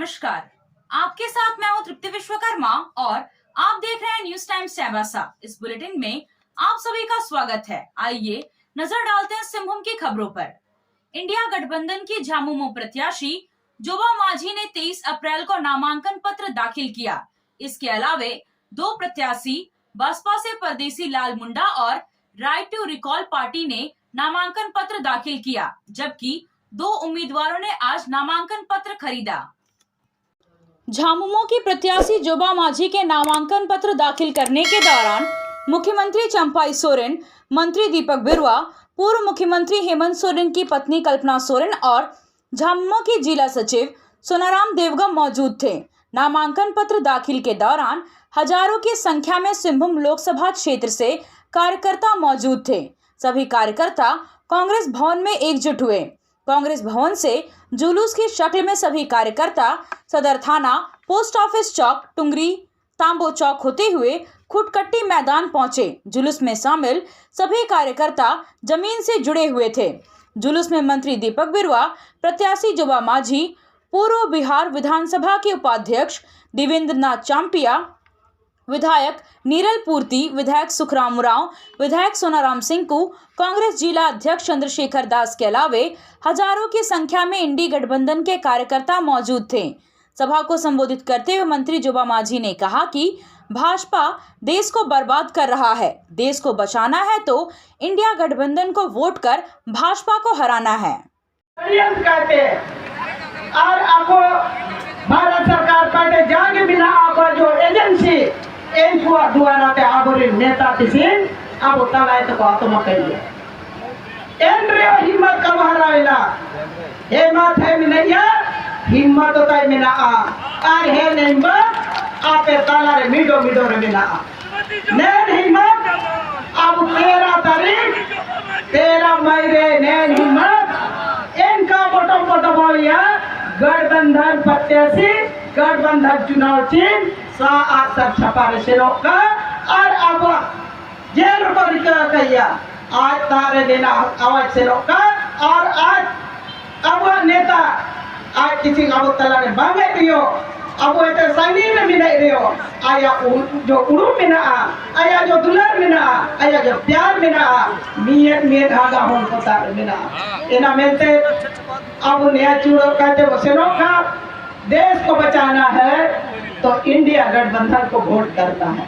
नमस्कार, आपके साथ मैं हूं तृप्ति विश्वकर्मा और आप देख रहे हैं न्यूज टाइम्स चाईबासा। इस बुलेटिन में आप सभी का स्वागत है। आइए नजर डालते हैं सिंहभूम की खबरों पर। इंडिया गठबंधन की झामुमो प्रत्याशी जोबा माझी ने 23 अप्रैल को नामांकन पत्र दाखिल किया। इसके अलावे दो प्रत्याशी बसपा से परदेसी लाल मुंडा और राइट टू रिकॉल पार्टी ने नामांकन पत्र दाखिल किया, जबकि दो उम्मीदवारों ने आज नामांकन पत्र खरीदा। झामुमो की प्रत्याशी जोबा माझी के नामांकन पत्र दाखिल करने के दौरान मुख्यमंत्री चंपाई सोरेन, मंत्री दीपक बिरुआ, पूर्व मुख्यमंत्री हेमंत सोरेन की पत्नी कल्पना सोरेन और झामुमो की जिला सचिव सोनाराम देवगम मौजूद थे। नामांकन पत्र दाखिल के दौरान हजारों की संख्या में सिंहभूम लोकसभा क्षेत्र से कार्यकर्ता मौजूद थे। सभी कार्यकर्ता कांग्रेस भवन में एकजुट हुए। कांग्रेस भवन से जुलूस की शक्ल में सभी कार्यकर्ता सदर थाना, पोस्ट ऑफिस चौक, टुंगरी, तांबो चौक होते हुए खुटकट्टी मैदान पहुंचे। जुलूस में शामिल सभी कार्यकर्ता जमीन से जुड़े हुए थे। जुलूस में मंत्री दीपक बिरुआ, प्रत्याशी जोबा माझी, पूर्व बिहार विधानसभा के उपाध्यक्ष देवेंद्र नाथ चांपिया, विधायक नीरल पूर्ति, विधायक सुखराम उरांव, विधायक सोनाराम सिंकू, कांग्रेस जिला अध्यक्ष चंद्रशेखर दास के अलावे हजारों की संख्या में इंडी गठबंधन के कार्यकर्ता मौजूद थे। सभा को संबोधित करते हुए मंत्री जोबा माझी ने कहा कि भाजपा देश को बर्बाद कर रहा है। देश को बचाना है तो इंडिया गठबंधन को वोट कर भाजपा को हराना है। और आपको भारत सरकार पार्टी जागे बिना आपको जो एजेंसी दुआना ते आबोरी नेता तिसिन अब तलाय तो आत्मा कहिए एंड्रे हिम्मत का हरावेला हे माथे में नहीं हिम्मत होता है मिला और हे नहीं मत आपे ताला रे मिडो मिडो रे मिला नैन हिम्मत अब 13 तारीख 13 मई रे नैन हिम्मत इनका बटम बटम होया गठबंधन प्रत्याशी गठबंधन चुनाव चिन्ह अक्सर छपा से रोका और अब जेल पर कहिया आज तारे देना आवाज से रोका और आज अब नेता आज किसी अब तला ने बांगे दियो अब वो इतने सैनी में भी नहीं रहो आया जो उड़ू में ना आया जो दुलार में ना आया जो प्यार में ना मियत धागा हों को तारे में ना इना मिलते अब नया चूड़ो कहते वो से रोका देश को बचाना है तो इंडिया गठबंधन को वोट करता है।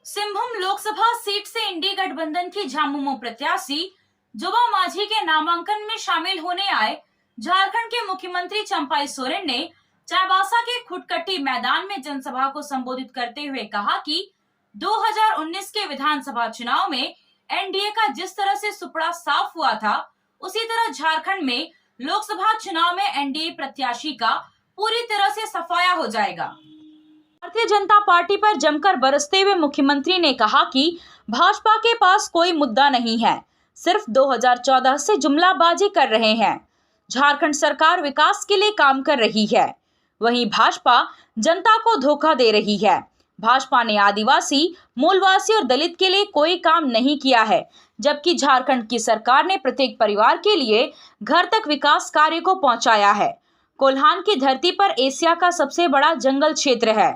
सिंहभूम लोकसभा सीट से इंडी गठबंधन की झामुमो प्रत्याशी जोबा माझी के नामांकन में शामिल होने आए झारखंड के मुख्यमंत्री चंपाई सोरेन ने चाईबासा के खुटकट्टी मैदान में जनसभा को संबोधित करते हुए कहा कि 2019 के विधानसभा चुनाव में एनडीए का जिस तरह से सुपड़ा साफ हुआ था, उसी तरह झारखंड में लोकसभा चुनाव में एनडीए प्रत्याशी का पूरी तरह से सफाया हो जाएगा। भारतीय जनता पार्टी पर जमकर बरसते हुए मुख्यमंत्री ने कहा कि भाजपा के पास कोई मुद्दा नहीं है, सिर्फ 2014 से जुमलाबाजी कर रहे हैं। झारखंड सरकार विकास के लिए काम कर रही है, वहीं भाजपा जनता को धोखा दे रही है। भाजपा ने आदिवासी, मूलवासी और दलित के लिए कोई काम नहीं किया है, जबकि झारखंड की सरकार ने प्रत्येक परिवार के लिए घर तक विकास कार्य को पहुंचाया है। कोल्हान की धरती पर एशिया का सबसे बड़ा जंगल क्षेत्र है।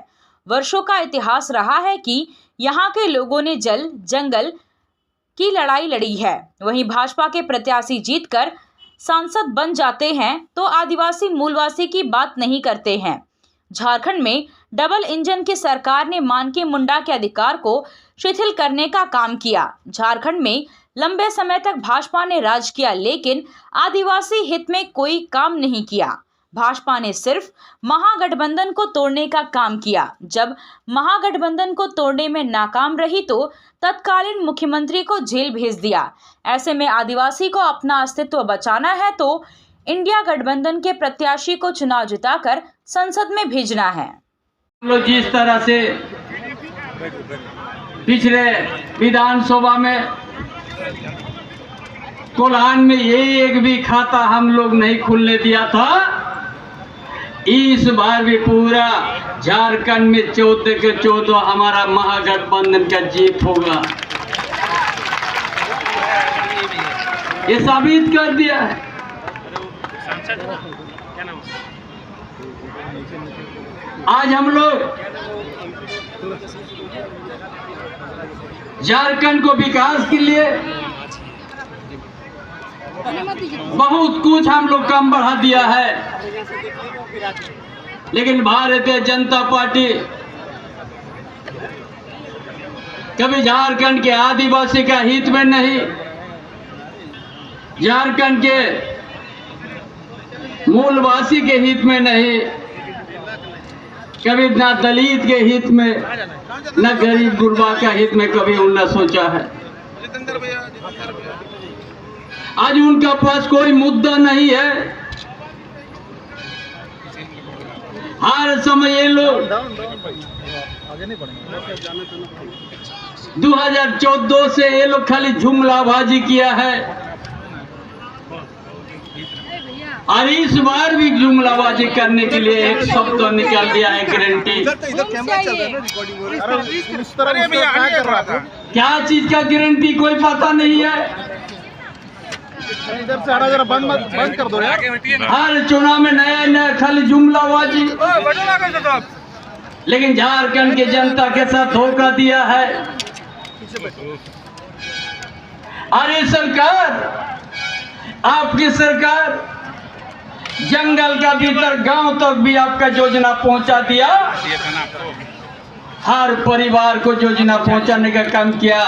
वर्षों का इतिहास रहा है कि यहाँ के लोगों ने जल जंगल की लड़ाई लड़ी है। वहीं भाजपा के प्रत्याशी जीतकर सांसद बन जाते हैं तो आदिवासी मूलवासी की बात नहीं करते हैं। झारखंड में डबल इंजन की सरकार ने मानकी मुंडा के अधिकार को शिथिल करने का काम किया। झारखंड में लंबे समय तक भाजपा ने राज किया, लेकिन आदिवासी हित में कोई काम नहीं किया। भाजपा ने सिर्फ महागठबंधन को तोड़ने का काम किया। जब महागठबंधन को तोड़ने में नाकाम रही तो तत्कालीन मुख्यमंत्री को जेल भेज दिया। ऐसे में आदिवासी को अपना अस्तित्व बचाना है तो इंडिया गठबंधन के प्रत्याशी को चुनाव जिताकर संसद में भेजना है। हम लोग जिस तरह से पिछले विधानसभा में कोल्हान में एक भी खाता हम लोग नहीं खुलने दिया था, इस बार भी पूरा झारखंड में 14 के 14 हमारा महागठबंधन का जीत होगा, ये साबित कर दिया है। आज हम लोग झारखंड को विकास के लिए बहुत कुछ हम लोग कम बढ़ा दिया है, लेकिन भारतीय जनता पार्टी कभी झारखंड के आदिवासी का हित में नहीं, झारखंड के मूलवासी के हित में नहीं, कभी ना दलित के हित में, न गरीब गुरबा का हित में कभी उन्होंने सोचा है। आज उनका पास कोई मुद्दा नहीं है। हर समय ये लोग 2014 से ये लोग खाली जुमलाबाजी किया है, और इस बार भी जुमलाबाजी करने के लिए एक शब्द निकाल दिया है, गारंटी। क्या चीज का गारंटी कोई पता नहीं है। बंद कर दो यार। हर चुनाव में नया नया खाली जुमलाबाजी, लेकिन झारखंड की जनता के साथ धोखा दिया है। अरे सरकार, आपकी सरकार जंगल का भीतर गांव तक भी आपका योजना पहुंचा दिया, हर परिवार को योजना पहुंचाने का काम किया।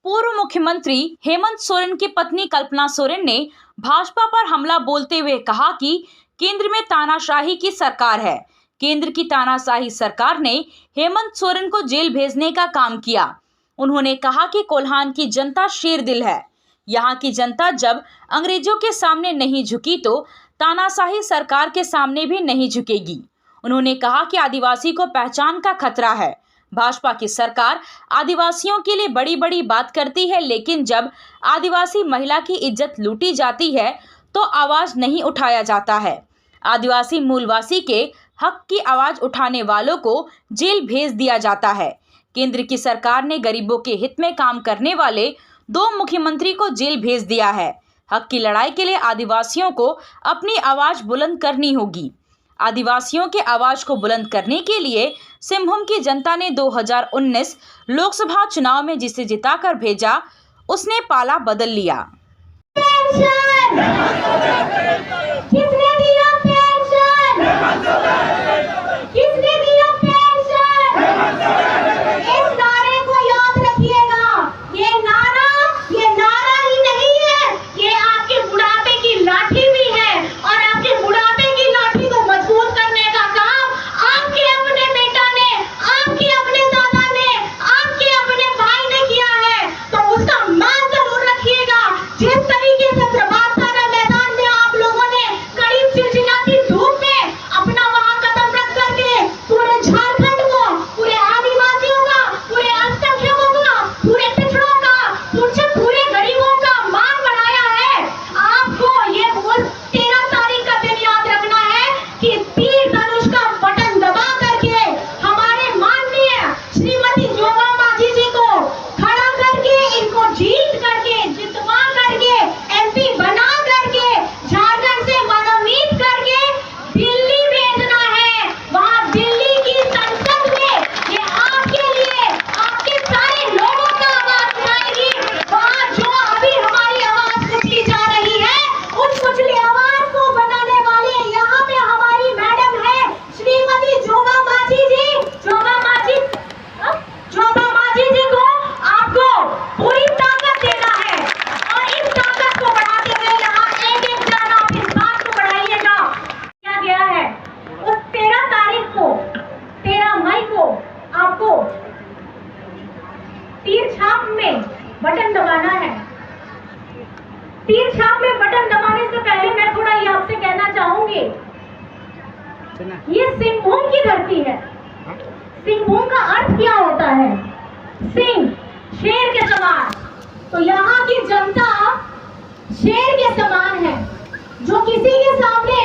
पूर्व मुख्यमंत्री हेमंत सोरेन की पत्नी कल्पना सोरेन ने भाजपा पर हमला बोलते हुए कहा कि केंद्र में तानाशाही की सरकार है। केंद्र की तानाशाही सरकार ने हेमंत सोरेन को जेल भेजने का काम किया। उन्होंने कहा कि कोल्हान की जनता शेर दिल है। यहाँ की जनता जब अंग्रेजों के सामने नहीं झुकी तो तानाशाही सरकार के सामने भी नहीं झुकेगी। उन्होंने कहा कि आदिवासी को पहचान का खतरा है। भाजपा की सरकार आदिवासियों के लिए बड़ी बड़ी बात करती है, लेकिन जब आदिवासी महिला की इज्जत लूटी जाती है तो आवाज नहीं उठाया जाता है। आदिवासी मूलवासी के हक की आवाज उठाने वालों को जेल भेज दिया जाता है। केंद्र की सरकार ने गरीबों के हित में काम करने वाले 2 मुख्यमंत्री को जेल भेज दिया है। हक की लड़ाई के लिए आदिवासियों को अपनी आवाज बुलंद करनी होगी। आदिवासियों के आवाज को बुलंद करने के लिए सिंहभूम की जनता ने 2019 लोकसभा चुनाव में जिसे जिताकर भेजा, उसने पाला बदल लिया। किसने दिया पेंशन? किसने दिया पेंशन? इस नारे को याद रखिएगा। ये नारा ही नहीं है, ये आपके बुढ़ापे की लाठी भी है, और आपके बुढ़ापे की लाठी को मजबूत करने का काम आपके अपने बेटा ने, आपके अपने दादा ने, आपके अपने भाई ने किया है। तो उसका मान जरूर रखिएगा। जिस तरीके से प्रभात तारा मैदान में आप लोगों ने करीब चिलचिलाती धूप में अपना वहां कदम रख करके पूरे झारखंड को, पूरे आदिवासियों का, पूरे अल्पसंख्यकों का, पूरे पिछड़ों का, पूरे गरीबों का मान बढ़ाया है, आपको ये 13 तारीख का दिन याद रखना है कि तीर धनुष का बटन दबा करके हमारे माननीय श्रीमती जोगा माझी जी को खड़ा करके, इनको जीत करके, जितवा करके, एमपी बना करके, झारखंड से मनोनीत करके दिल्ली भेजना है। वहां दिल्ली की संसद में ये आपके लिए, आपके सारे लोगों का आवाज उठाएगी। वहां जो अभी हमारी आवाज कुचली जा रही है, उस कुचली आवाज को बनाने वाले यहाँ पे हमारी मैडम है श्रीमती जोगा माझी जी। जोगा माझी जी को आपको पूरी ताकत देना है, और इस ताकत को बढ़ाते हुए यहाँ एक जन आप इस बात को बढ़ाइएगा। क्या गया है उस 13 तारीख को, 13 मई को आपको तीर छाप में बटन दबाना है। तीर छाप में बटन दबाने से पहले मैं थोड़ा ये आपसे कहना चाहूंगी, ये सिंहभूम की धरती है। सिंहभूम का अर्थ क्या होता है? सिंह, शेर के समान। तो यहाँ की जनता शेर के समान है, जो किसी के सामने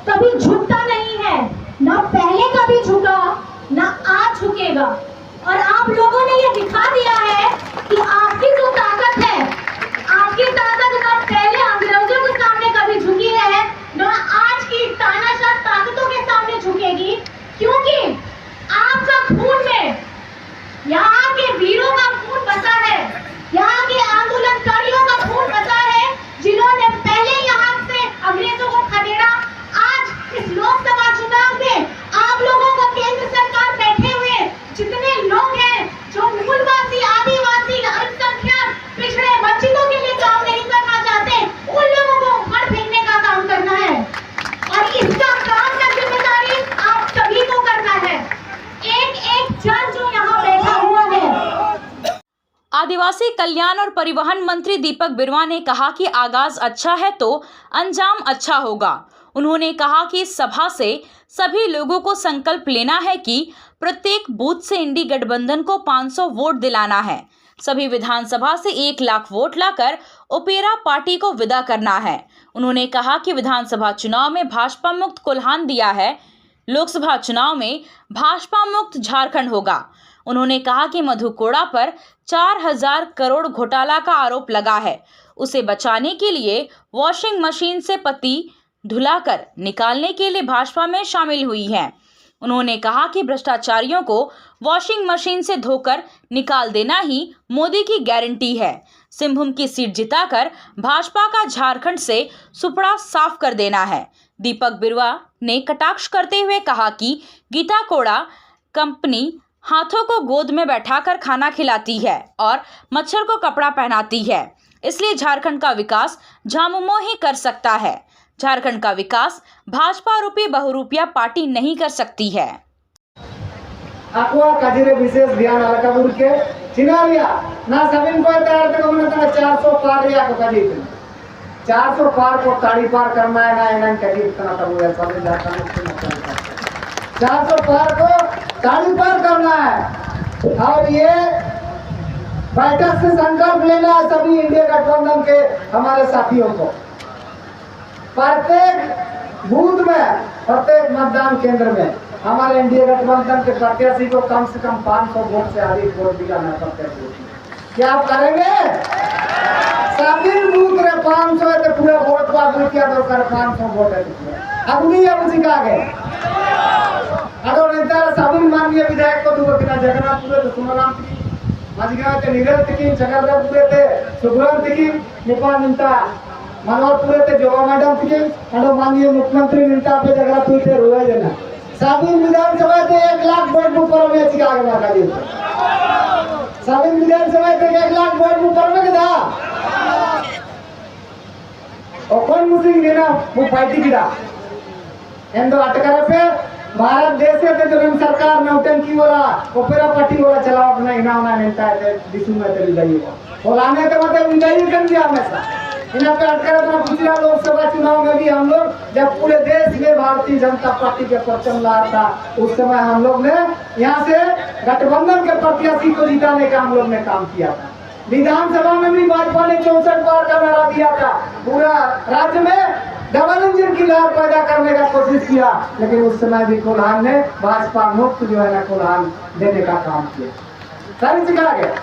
कभी झुकता नहीं है, ना पहले कभी झुका, ना आज झुकेगा। और आप लोगों ने ये दिखा दिया है कि आपकी जो ताकत है, आपकी ताकत ना पहले अंग्रेजों के सामने कभी झुकी है, ना आज की तानाशाह ताकतों के सामने आदिवासी कल्याण और परिवहन मंत्री दीपक बिरुवा ने कहा कि आगाज अच्छा है तो अंजाम अच्छा होगा। उन्होंने कहा कि इस सभा से सभी लोगों को संकल्प लेना है कि प्रत्येक बूथ से इंडी गठबंधन को 500 वोट दिलाना है। सभी विधानसभा से 1 लाख वोट लाकर ओपेरा पार्टी को विदा करना है। उन्होंने कहा कि विधानसभा चुनाव में भाजपा मुक्त कोल्हान दिया है, लोकसभा चुनाव में भाजपा मुक्त झारखंड होगा। उन्होंने कहा कि मधु कोड़ा पर 4000 करोड़ घोटाला का आरोप लगा है, उसे बचाने के लिए वॉशिंग मशीन से पति धुलाकर निकालने के लिए भाजपा में शामिल हुई है। उन्होंने कहा कि भ्रष्टाचारियों को वॉशिंग मशीन से धोकर निकाल देना ही मोदी की गारंटी है। सिंहभूम की सीट जिताकर भाजपा का झारखंड से सुपड़ा साफ कर देना है। दीपक बिरुवा ने कटाक्ष करते हुए कहा कि गीता कोड़ा कंपनी हाथों को गोद में बैठाकर खाना खिलाती है और मच्छर को कपड़ा पहनाती है, इसलिए झारखंड का विकास झामुमो ही कर सकता है। झारखंड का विकास भाजपा रूपी बहुरूपिया पार्टी नहीं कर सकती है। अक्वा काजिरे विशेष ध्यान अलकापुर के चिनारिया ना सबिन को तैयार तक हमने तो 400 पार या को काजी 400 पार को ताड़ी पार करना है ना इन्हें काजी इतना तो हुआ सब जाता है 400 पार को ताड़ी पार करना है। और ये बैठक से संकल्प लेना है सभी इंडिया गठबंधन के हमारे साथियों को। प्रत्येक बूथ में, प्रत्येक मतदान केंद्र में हमारे इंडिया गठबंधन के प्रत्याशी को कम से कम 500 वोट से अधिक वोट दिलाना पड़ता। क्या आप करेंगे? सभी बूथ में 500 है तो पूरा वोट बाबू क्या दो कर 500 वोट है अब नहीं है मुझे कहा गए अगर नेता सभी माननीय विधायक को दूर बिना जगन्नाथपुर तो सुमनाम मजगा के नीरज की जगन्नाथपुर थे सुब्रम की नेपाल निंता मनोहरपुर थे जोवा मैडम की और माननीय मुख्यमंत्री निंता पे जगन्नाथपुर थे रोए देना सभी विधानसभा से 1 लाख वोट ऊपर में चिका के मार दिए सभी विधानसभा से 1 लाख वोट ऊपर में था और कौन मुझे देना वो पार्टी की दा एंदो अटकर पे भारत देश से तो सरकार नौटंकी वाला ओपेरा पार्टी वाला चलाओ अपना इनाम मिलता है दिशु में चली जाइएगा बोलाने के मतलब विजयी कर दिया हमेशा इन्हें पे अटकर तो पिछला लोकसभा चुनाव में भी हम लोग जब पूरे देश में भारतीय जनता पार्टी के परचम लगा था उस समय हम लोग ने यहाँ से गठबंधन के प्रत्याशी को जिताने का हम लोग ने काम किया था। विधानसभा में भी भाजपा ने 64 बार का नारा दिया था, पूरा राज्य में डबल इंजन की लहर पैदा करने का कोशिश किया, लेकिन उस समय भी कोल्हान ने भाजपा मुक्त जो है ना कोल्हान देने का काम किया। सही सिखा गया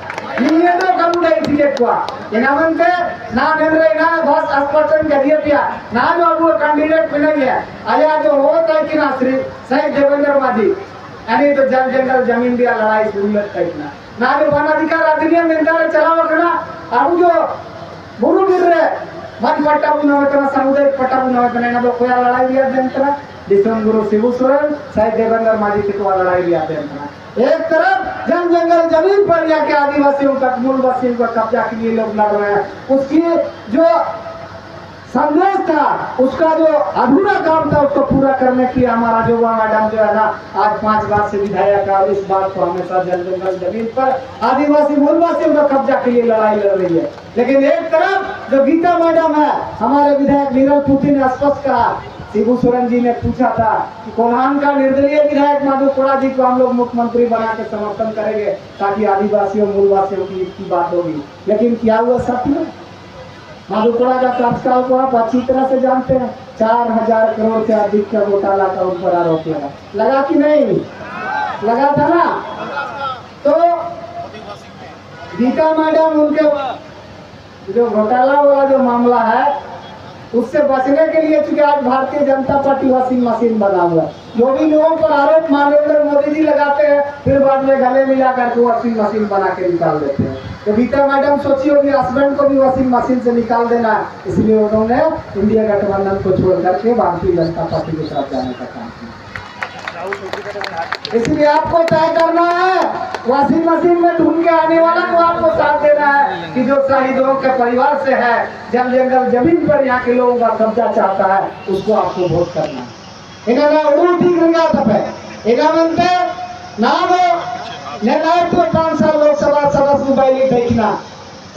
ये तो कम नहीं टिकट हुआ इनामन पे ना नेंद्रे ना बस अस्पताल के दिए पिया ना जो अब वो कैंडिडेट मिले है आया जो होता है कि ना श्री सही देवेंद्र माजी यानी तो जल जंगल जमीन दिया लड़ाई शुरू लगता है ना जो वन अधिकार अधिनियम निर्धारण चलावा करना अब जो बुरु गिर रहे वन पट्टा बुनावे करना सामुदायिक पट्टा बुनावे करना ना तो कोई लड़ाई लिया देंतरा दिसम गुरु शिबू सोरेन सही देवेंद्र माजी की तो लड़ाई लिया देंतरा एक तरफ जन जंगल जमीन पर जाके आदिवासियों का मूल वासियों का कब्जा के लिए लोग लड़ रहे हैं उसकी जो संदेश था उसका जो अधूरा काम था उसको पूरा करने के लिए हमारा जो मैडम जो है ना आज 5 बार से विधायक है इस बात को हमेशा जन जंगल जमीन पर आदिवासी मूल वासियों का कब्जा के लिए लड़ाई लड़ रही है। लेकिन एक तरफ जो गीता मैडम है हमारे विधायक नीरज पुती ने स्पष्ट कहा शिबू सोरेन जी ने पूछा था कि कोल्हान का निर्दलीय विधायक मधु कोड़ा जी को हम लोग मुख्यमंत्री बना के समर्थन करेंगे ताकि आदिवासियों मूलवासियों की बात होगी, लेकिन क्या हुआ साथियों मधु कोड़ा का कार्यकाल को आप अच्छी तरह से जानते हैं 4000 करोड़ से अधिक का घोटाला का उन पर आरोप लगा कि नहीं लगा था ना। तो गीता मैडम उनके जो घोटाला वाला जो मामला है उससे बचने के लिए चूंकि आज Bharatiya Janata party washing machine बना हुआ है जो भी लोगों पर आरोप नरेंद्र मोदी जी लगाते हैं फिर बाद में गले मिला करके वॉशिंग मशीन बना के निकाल देते हैं। तो गीता मैडम सोची होगी हस्बैंड को भी वॉशिंग मशीन से निकाल देना है इसलिए उन्होंने इंडिया गठबंधन को छोड़ करके भारतीय जनता पार्टी के साथ जाने का काम किया। इसलिए आपको तय करना है वॉशिंग मशीन में ढूंढ के आने वाला को आपको साथ देना है कि जो शहीदों के परिवार से है जल जंगल जमीन पर यहाँ के लोगों का कब्जा चाहता है उसको आपको वोट करना है। इन्होंने ठीक नहीं इन्होंने नाम 5 साल लोकसभा सदस्य बैली देखना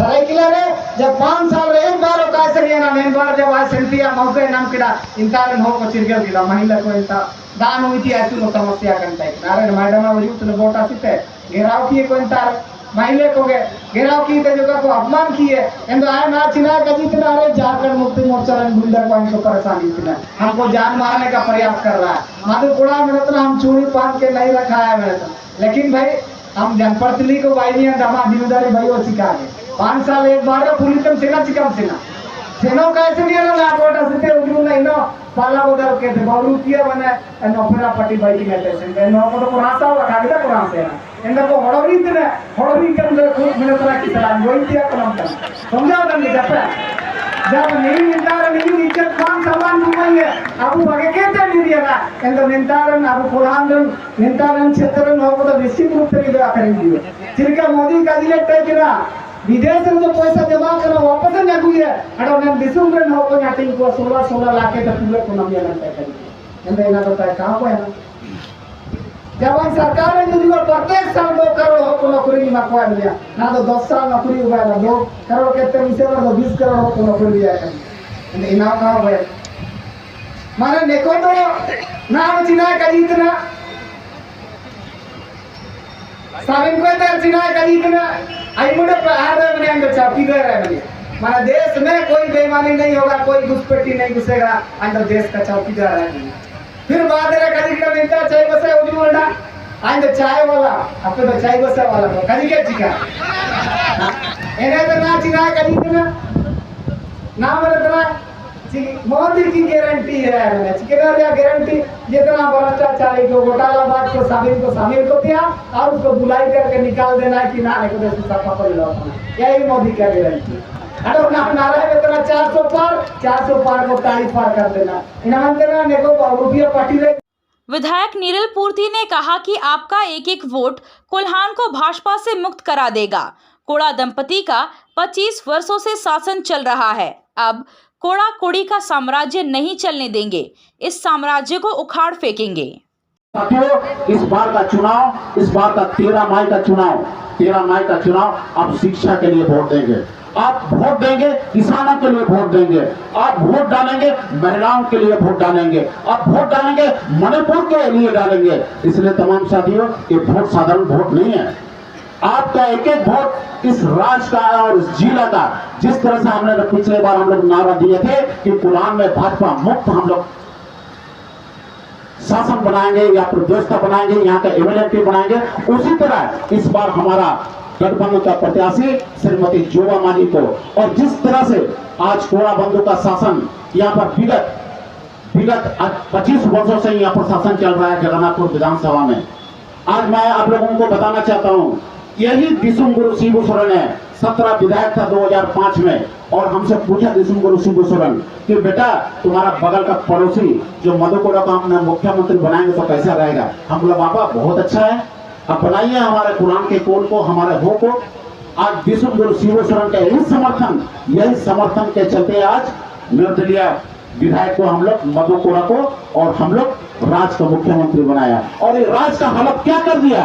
सरायकिला रे जब 5 साल रे एक बार कैसे नहीं ना एक बार जब आज सेल्फी या मौके नाम किला इंतारन हो को चिरगल किला महिला को इंता दान हुई थी ऐसी को समस्या करता है नारे मैडम वजूद ने वोट आसिते घेराव किए को इंतार महिला को घेराव की तो जगह को अपमान किए इंदो आए ना चिना कजी तना अरे झारखंड मुक्ति मोर्चा ने गुंडा को इनको परेशानी थी हमको जान मारने का प्रयास कर रहा है माधुपुरा में तो हम चूड़ी बांध के नहीं रखा है मैंने तो लेकिन भाई हम जनप्रतिनिधि को भाई नहीं दमा जिम्मेदारी भाई वो सिखा गए 5 साल एक बार पुलिस सेना चिकम सेना कैसे नहीं ना वोट आसिते उजू नहीं नो पाला बोदर के थे बाबू किया बने नौकरा पट्टी भाई की कहते हैं नो को तो रास्ता हुआ कागदा कुरान से इंदा को हड़बरी के अंदर खूब मिलत रहा कि सलाम वही किया कलम कर समझाओ तंगे जब नहीं निंतार नहीं नीचे काम सामान घुमाइए अब आगे कहते नहीं दिया ना इंदा निंतारन अब कुरान निंतारन क्षेत्र में हो तो निश्चित रूप से विदा करेंगे जिनका मोदी का इलेक्ट है किना विदेश में जो पैसा जमा करो वापस न जागुए अडो ने दिसुंगे न हो नाटिंग को 16 लाख के पूरे को नमिया लगता है इंदा इना तो है कहां को है जब सरकार ने जो प्रत्येक साल 2 करोड़ हो को नौकरी मकवा दिया ना तो 10 साल नौकरी हुआ ना 2 करोड़ के विषय में 20 करोड़ हो को नौकरी दिया इंदा इना कहां हुआ माने देखो तो नाम चिना का जितना साबिन को तो चिना का जितना आई मुझे प्रहार है मैंने अंदर चापी दे रहा है मैंने माना देश में कोई बेईमानी नहीं होगा कोई घुसपैठी नहीं घुसेगा अंदर देश का चौकीदार है फिर बाद में कभी का मिलता चाय बसा उजूड़ा अंदर चाय वाला आपको तो चाय बसा वाला तो कभी के चिका इन्हें तो ना चिना कभी ना नाम रखना मोदी की गारंटी है मैंने चिकनर या गारंटी जितना भ्रष्टाचारी को घोटालाबाज को शामिल को दिया और उसको बुलाई करके निकाल देना कि ना को देश का पकड़ लो यही मोदी का गारंटी अरे ना नारा है इतना 400 पार को 40 पार कर देना इनाम देना देखो रुपया पार्टी ले विधायक नीरल पूर्ति ने कहा कि आपका एक वोट कोल्हान को भाजपा से मुक्त करा देगा। कोड़ा दंपति का 25 वर्षों से शासन चल रहा है, अब कोड़ा कोड़ी का साम्राज्य नहीं चलने देंगे, इस साम्राज्य को उखाड़ फेंकेंगे। इस बार का चुनाव, इस बार का 13 मई का चुनाव आप शिक्षा के लिए वोट देंगे, आप वोट देंगे किसानों के लिए वोट देंगे, आप वोट डालेंगे महिलाओं के लिए वोट डालेंगे, आप वोट डालेंगे मणिपुर के लिए डालेंगे। इसलिए तमाम साथियों ये वोट साधारण वोट नहीं है, आपका एक वोट इस राज्य का और इस जिला का, जिस तरह से हमने पिछले बार हम लोग नारा दिए थे कि कुरान में भाजपा मुक्त हम लोग शासन बनाएंगे या व्यवस्था बनाएंगे, यहाँ का एमएलए बनाएंगे, उसी तरह इस बार हमारा गठबंधन का प्रत्याशी श्रीमती जोबा मांझी को, और जिस तरह से आज कोड़ा बंधु का शासन यहाँ पर विगत 25 वर्षों से यहाँ पर शासन चल रहा है जगन्नाथपुर विधानसभा में। आज मैं आप लोगों को बताना चाहता हूँ, यही दिसुमगुरु शिबू सोरेन है, 17 विधायक था 2005 में, और हमसे पूछा दिसुमगुरु शिबू सोरेन कि बेटा तुम्हारा बगल का पड़ोसी जो मधुकोड़ा का हमने मुख्यमंत्री बनाएंगे तो कैसा रहेगा? हम बोला बाबा बहुत अच्छा है, अब बनाइए हमारे कुरान के कोल को, हमारे हो को। आज दिसुमगुरु शिबू सोरेन का यही समर्थन के चलते आज निर्दलीय विधायक को हम लोग मधुकोड़ा को और हम लोग राज्य का मुख्यमंत्री बनाया, और ये राज्य का हालत क्या कर दिया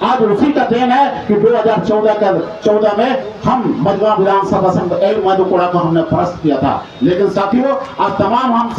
आज उसी का देन है कि 2014 में हम मधुआ विधानसभा से मधुकोड़ा को हमने परास्त किया था। लेकिन साथियों आज तमाम आप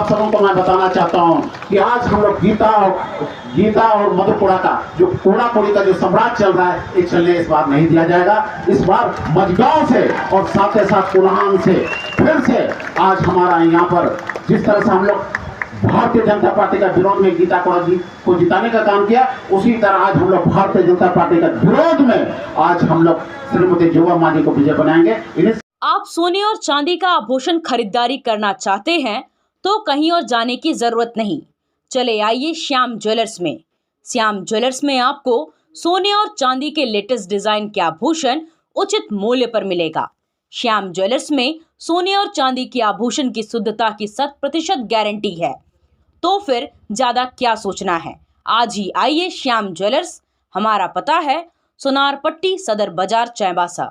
सबों को मैं बताना चाहता हूं कि आज हम लोग गीता और मधुकोड़ा का जो कोड़ा कोड़ी का जो साम्राज्य चल रहा है, ये चलने इस बार नहीं दिया जाएगा। इस बार मझगांव से और साथ ही साथ कोल्हान से फिर से आज हमारा यहाँ पर जिस तरह से हम लोग भारतीय जनता पार्टी का विरोध में गीता को जिताने का काम किया, उसी तरह आज हम लोग भारतीय जनता पार्टी का विरोध में आज हम लोग श्रीमती जोबा मांझी को विजय बनाएंगे। आप सोने और चांदी का आभूषण खरीदारी करना चाहते हैं तो कहीं और जाने की जरूरत नहीं, चले आइए श्याम ज्वेलर्स में। श्याम ज्वेलर्स में आपको सोने और चांदी के लेटेस्ट डिजाइन के आभूषण उचित मूल्य पर मिलेगा। श्याम ज्वेलर्स में सोने और चांदी के आभूषण की शुद्धता की 100% गारंटी है, तो फिर ज्यादा क्या सोचना है, आज ही आइए श्याम ज्वेलर्स। हमारा पता है सोनार पट्टी, सदर बाजार, चाईबासा।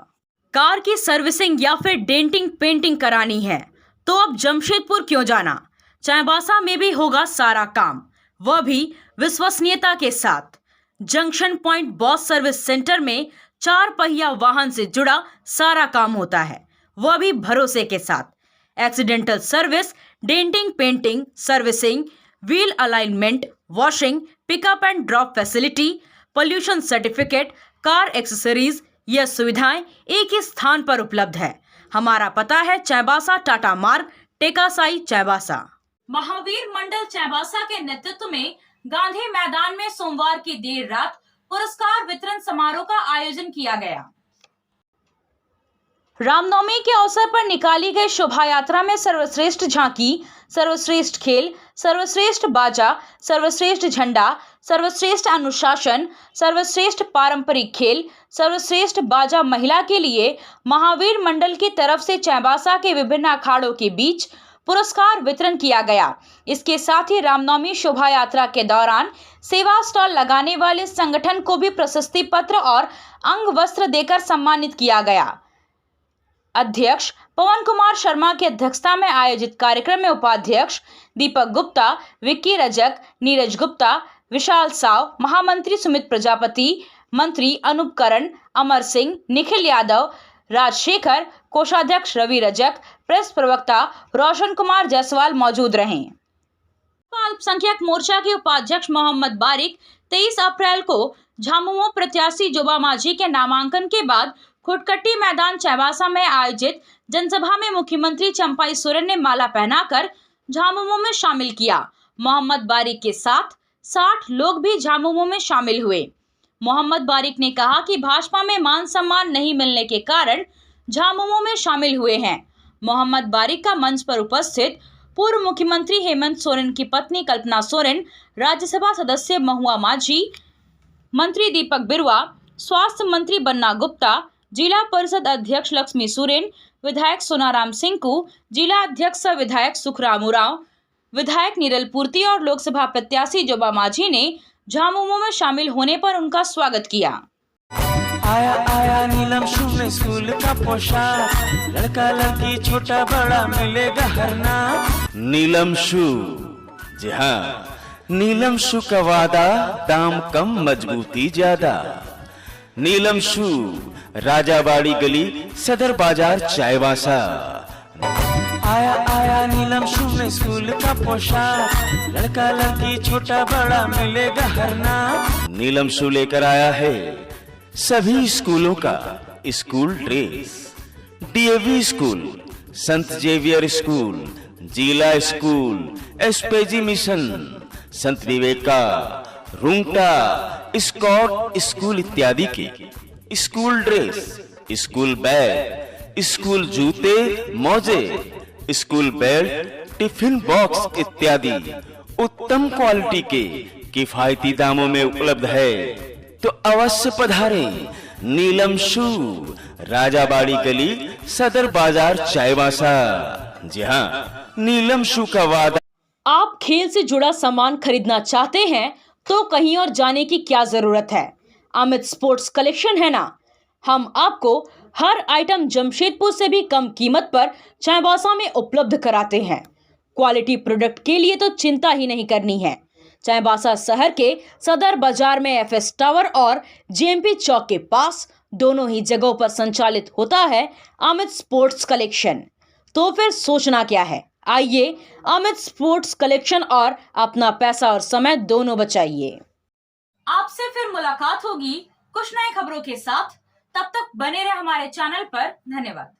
कार की सर्विसिंग या फिर डेंटिंग पेंटिंग करानी है तो अब जमशेदपुर क्यों जाना, चाईबासा में भी होगा सारा काम, वह भी विश्वसनीयता के साथ। Junction point boss service centre में 4 पहिया वाहन से जुड़ा सारा काम होता है, वह भी भरोसे के साथ। Accidental service, denting, painting, servicing, wheel alignment, washing, pickup and drop facility, pollution certificate, car accessories, यह सुविधाएं एक ही स्थान पर उपलब्ध है। हमारा पता है चाईबासा टाटा मार्ग, टेकासाई, चाईबासा। महावीर मंडल चाईबासा के नेतृत्व में गांधी मैदान में सोमवार की देर रात पुरस्कार वितरण समारोह का आयोजन किया गया। रामनवमी के अवसर पर निकाली गई शोभा यात्रा में सर्वश्रेष्ठ झांकी, सर्वश्रेष्ठ खेल, सर्वश्रेष्ठ बाजा, सर्वश्रेष्ठ झंडा, सर्वश्रेष्ठ अनुशासन, सर्वश्रेष्ठ पारंपरिक खेल, सर्वश्रेष्ठ बाजा महिला के लिए महावीर मंडल की तरफ से चाईबासा के विभिन्न अखाड़ों के बीच पुरस्कार वितरण किया गया। इसके साथ ही रामनवमी शोभा यात्रा के दौरान सेवा स्टॉल लगाने वाले संगठन को भी प्रशस्ति पत्र और अंग वस्त्र देकर सम्मानित किया गया। अध्यक्ष पवन कुमार शर्मा की अध्यक्षता में आयोजित कार्यक्रम में उपाध्यक्ष दीपक गुप्ता, विक्की रजक, नीरज गुप्ता, विशाल साव, महामंत्री सुमित प्रजापति, मंत्री अनूप करण, अमर सिंह, निखिल यादव, राजशेखर, कोषाध्यक्ष रवि रजक, प्रेस प्रवक्ता रोशन कुमार जायसवाल मौजूद रहे। अल्पसंख्यक मोर्चा के उपाध्यक्ष मोहम्मद बारिक 23 अप्रैल को झामुमो प्रत्याशी जोबा माझी के नामांकन के बाद खुटकट्टी मैदान चाईबासा में आयोजित जनसभा में मुख्यमंत्री चंपाई सोरेन ने माला पहनाकर झामुमो में शामिल किया। मोहम्मद बारिक के साथ 60 लोग भी झामुमो में शामिल हुए। मोहम्मद बारिक ने कहा कि भाजपा में मान सम्मान नहीं मिलने के कारण झामुमो में शामिल हुए हैं। मोहम्मद बारिक का मंच पर उपस्थित पूर्व मुख्यमंत्री हेमंत सोरेन की पत्नी कल्पना सोरेन, राज्यसभा सदस्य महुआ माझी, मंत्री दीपक बिरुआ, स्वास्थ्य मंत्री बन्ना गुप्ता, जिला परिषद अध्यक्ष लक्ष्मी सोरेन, विधायक सोनाराम सिंकू, जिला अध्यक्ष विधायक सुखराम उरांव, विधायक नीरल पूर्ति और लोकसभा प्रत्याशी जोबा माझी ने झामुमो में शामिल होने पर उनका स्वागत किया। आया आया नीलम शू में स्कूल का पोशाक, लड़का लड़की छोटा बड़ा मिलेगा हर नाम। नीलम शू, जी हाँ, नीलम शू का वादा, दाम कम मजबूती ज्यादा। नीलम शू, राजाबाड़ी गली, सदर बाजार, चाईबासा। आया आया नीलम शू में स्कूल का पोशाक, लड़का लड़की छोटा बड़ा मिलेगा हर नाम। नीलम शू लेकर आया है सभी स्कूलों का स्कूल ड्रेस। डीएवी स्कूल, संत जेवियर स्कूल, जिला स्कूल, एसपीजी मिशन, संत विवेका, रुंगटा, स्कॉट स्कूल इत्यादि के school dress, school bag, school जूते, मोजे, स्कूल बेल्ट, टिफिन बॉक्स इत्यादि उत्तम क्वालिटी के किफायती दामों में उपलब्ध है, तो अवश्य पधारें। नीलम शू, राजाबाड़ी गली, सदर बाजार, चाईबासा। जी हाँ, नीलम शू का वादा। आप खेल से जुड़ा सामान खरीदना चाहते हैं तो कहीं और जाने की क्या जरूरत है। अमित स्पोर्ट्स कलेक्शन है ना। हम आपको हर आइटम जमशेदपुर से भी कम कीमत पर चाईबासा में उपलब्ध कराते हैं। क्वालिटी प्रोडक्ट के लिए तो चिंता ही नहीं करनी है। चाईबासा शहर के सदर बाजार में एफएस टावर और जेएमपी चौक के पास दोनों ही जगहों पर संचालित होता है अमित स्पोर्ट्स कलेक्शन। तो फिर सोचना क्या है, आइए अमित स्पोर्ट्स कलेक्शन और अपना पैसा और समय दोनों बचाइए। आपसे फिर मुलाकात होगी कुछ नई खबरों के साथ। तब तक बने रहे हमारे चैनल पर। धन्यवाद।